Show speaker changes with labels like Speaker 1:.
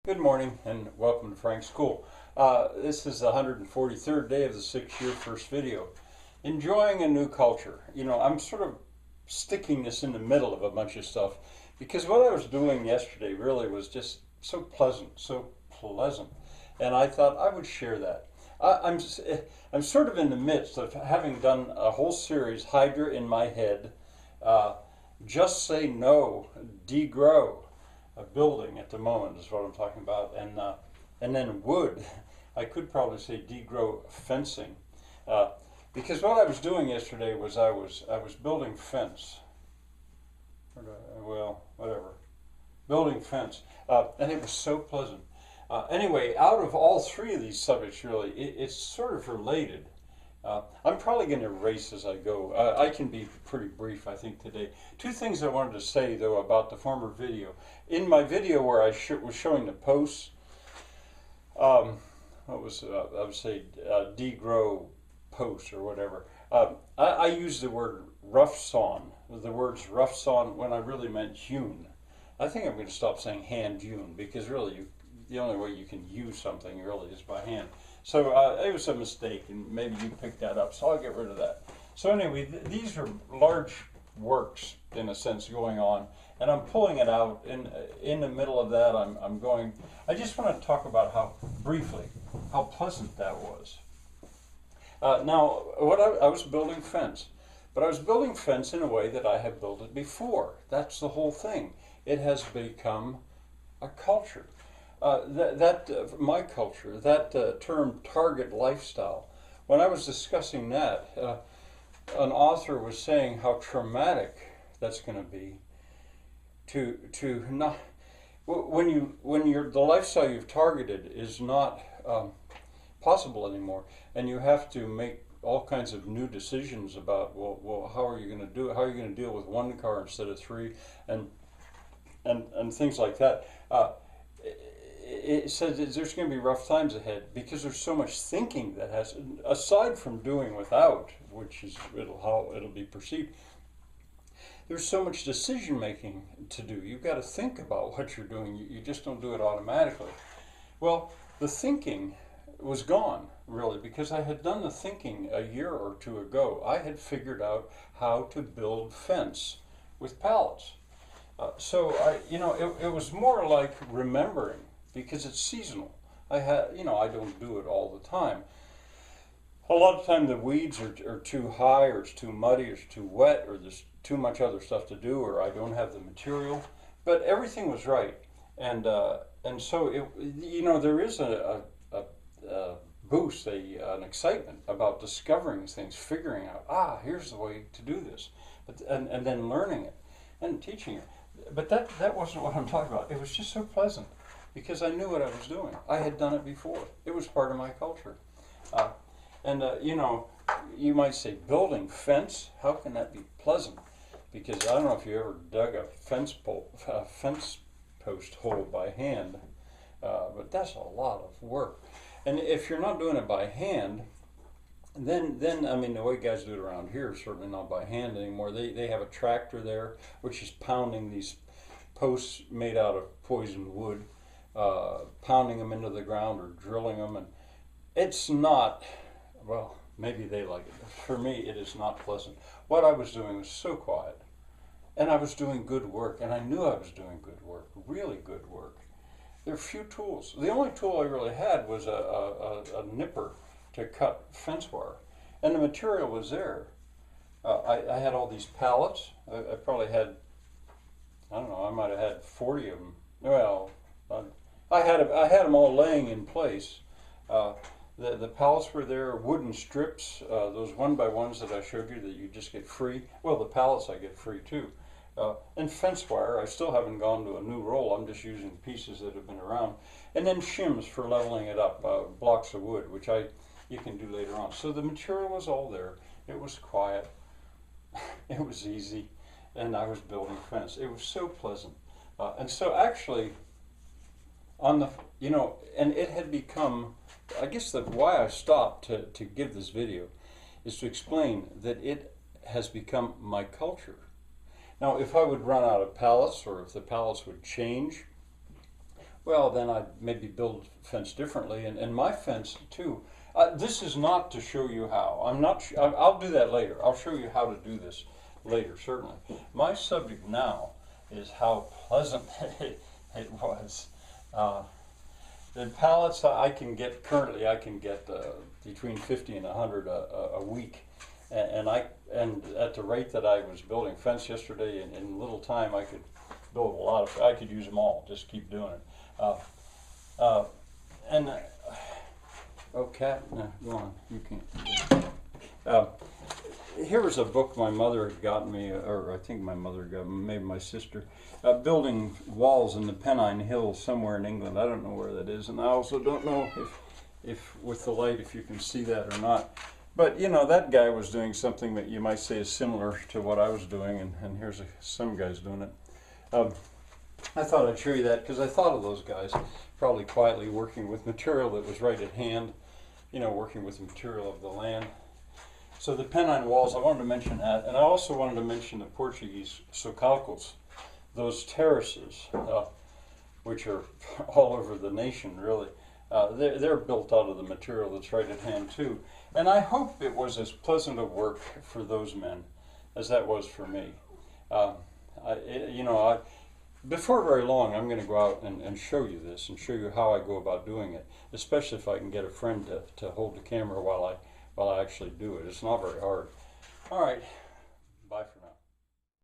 Speaker 1: Good morning and welcome to Frank's School. This is the 143rd day of the 6-year first video. Enjoying a new culture. You know, I'm sort of sticking this in the middle of a bunch of stuff because what I was doing yesterday really was just so pleasant. And I thought I would share that. I'm sort of in the midst of having done a whole series, Hydra in my head, Just Say No, Degrow. A building at the moment is what I'm talking about, and then wood. I could probably say degrow fencing, because what I was doing yesterday was I was building fence. Well, whatever, building fence, and it was so pleasant. Anyway, out of all three of these subjects, really, it's sort of related. I'm probably going to race as I go. I can be pretty brief, I think, today. Two things I wanted to say, though, about the former video. In my video where I was showing the posts, I would say degrow posts or whatever. I used the word rough sawn, the words rough sawn when I really meant hewn. I think I'm going to stop saying hand hewn because really the only way you can use something really is by hand. So it was a mistake, and maybe you picked that up, so I'll get rid of that. So anyway, these are large works, in a sense, going on, and I'm pulling it out. In the middle of that, I just want to talk about briefly, how pleasant that was. Now, I was building fence, but I was building fence in a way that I had built it before. That's the whole thing. It has become a culture. My culture, that term target lifestyle, when I was discussing that, an author was saying how traumatic that's going to be to not, when the lifestyle you've targeted is not possible anymore, and you have to make all kinds of new decisions about, well, how are you going to do it? How are you going to deal with one car instead of three, and things like that. It says that there's going to be rough times ahead because there's so much thinking that has, aside from doing without, which is how it'll be perceived, there's so much decision making to do. You've got to think about what you're doing. You just don't do it automatically. Well, the thinking was gone, really, because I had done the thinking a year or two ago. I had figured out how to build fence with pallets. It was more like remembering, because it's seasonal. I don't do it all the time. A lot of time the weeds are too high, or it's too muddy, or it's too wet, or there's too much other stuff to do, or I don't have the material. But everything was right, and so there is a boost, an excitement about discovering things, figuring out, here's the way to do this, and then learning it and teaching it. But that wasn't what I'm talking about. It was just so pleasant because I knew what I was doing. I had done it before. It was part of my culture. You might say, building fence, how can that be pleasant? Because I don't know if you ever dug a fence post hole by hand, but that's a lot of work. And if you're not doing it by hand, then the way guys do it around here is certainly not by hand anymore. They have a tractor there, which is pounding these posts made out of poisoned wood, pounding them into the ground or drilling them, and it's not, well, maybe they like it. For me, it is not pleasant. What I was doing was so quiet, and I was doing good work, and I knew I was doing good work, really good work. There are few tools. The only tool I really had was a nipper to cut fence wire, and the material was there. I had all these pallets. I probably had, I don't know, I might have had 40 of them. Well, I had them all laying in place. The pallets were there, wooden strips, those one-by-ones that I showed you that you just get free. Well, the pallets I get free too. And fence wire, I still haven't gone to a new roll. I'm just using pieces that have been around. And then shims for leveling it up, blocks of wood, which you can do later on. So the material was all there. It was quiet. It was easy. And I was building fence. It was so pleasant. And so actually, and it had become, I guess why I stopped to give this video is to explain that it has become my culture. Now, if I would run out of pallets, or if the pallets would change, well, then I'd maybe build a fence differently, and my fence too. This is not to show you how. I'm not. I'll do that later. I'll show you how to do this later, certainly. My subject now is how pleasant it was. The pallets I can get currently, I can get between 50 and 100 a week, and at the rate that I was building fence yesterday, in little time I could build a lot of. I could use them all. Just keep doing it. And oh, cat, no, go on. You can't. Here was a book my mother had gotten me, or I think my mother got me, maybe my sister, building walls in the Pennine Hills somewhere in England. I don't know where that is, and I also don't know if with the light, if you can see that or not. But you know, that guy was doing something that you might say is similar to what I was doing, and here's some guys doing it. I thought I'd show you that because I thought of those guys probably quietly working with material that was right at hand, you know, working with the material of the land. So the Pennine walls, I wanted to mention that, and I also wanted to mention the Portuguese socalcos, those terraces, which are all over the nation, really. They're built out of the material that's right at hand, too. And I hope it was as pleasant a work for those men as that was for me. Before very long, I'm going to go out and show you this and show you how I go about doing it, especially if I can get a friend to hold the camera while I actually do it. It's not very hard. All right.